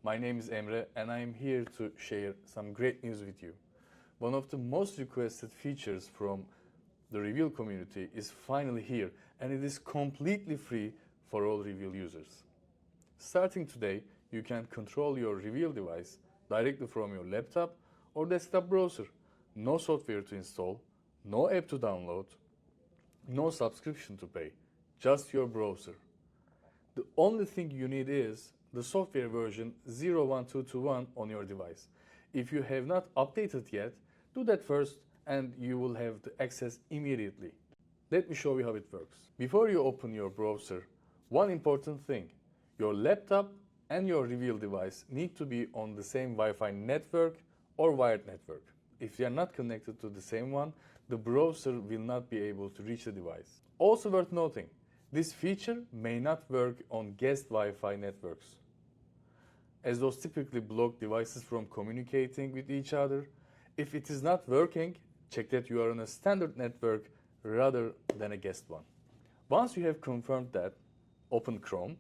My name is Emre and I am here to share some great news with you. One of the most requested features from the REVEAL community is finally here, and it is completely free for all REVEAL users. Starting today, you can control your REVEAL device directly from your laptop or desktop browser. No software to install, no app to download, no subscription to pay, just your browser. The only thing you need is the software version 01221 on your device. If you have not updated yet, do that first and you will have the access immediately. Let me show you how it works. Before you open your browser, one important thing: your laptop and your REVEAL device need to be on the same Wi-Fi network or wired network. If they are not connected to the same one, the browser will not be able to reach the device. Also worth noting, this feature may not work on guest Wi-Fi networks, as those typically block devices from communicating with each other. If it is not working, check that you are on a standard network rather than a guest one. Once you have confirmed that, open Chrome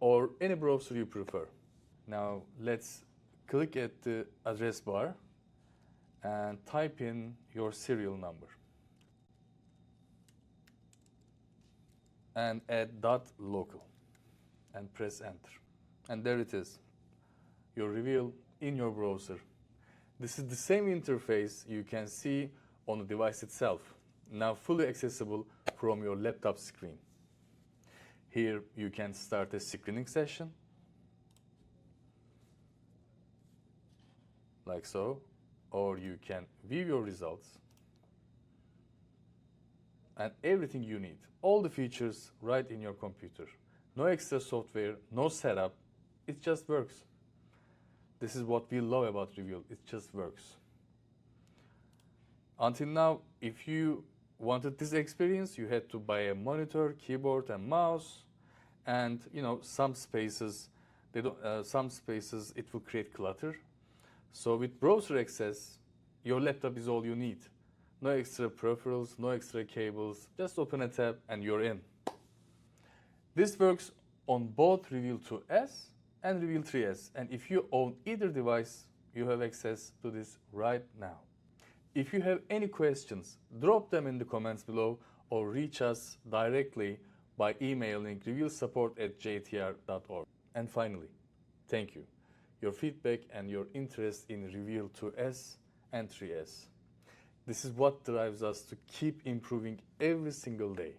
or any browser you prefer. Now let's click at the address bar and type in your serial number and add .local and press enter. And there it is, your REVEAL in your browser. This is the same interface you can see on the device itself, now fully accessible from your laptop screen. Here you can start a screening session, like so, or you can view your results and everything you need. All the features right in your computer. No extra software, no setup, it just works. This is what we love about REVEAL, it just works. Until now, if you wanted this experience, you had to buy a monitor, keyboard and mouse, and some spaces it will create clutter. So with browser access, your laptop is all you need. No extra peripherals, no extra cables, just open a tab and you're in. This works on both REVEAL 2S and REVEAL 3S, and if you own either device, you have access to this right now. If you have any questions, drop them in the comments below or reach us directly by emailing revealsupport@jtr.org. And finally, thank you. Your feedback and your interest in REVEAL 2S and 3S. This is what drives us to keep improving every single day.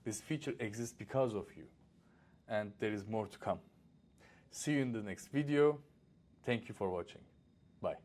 This feature exists because of you, and there is more to come. See you in the next video. Thank you for watching. Bye.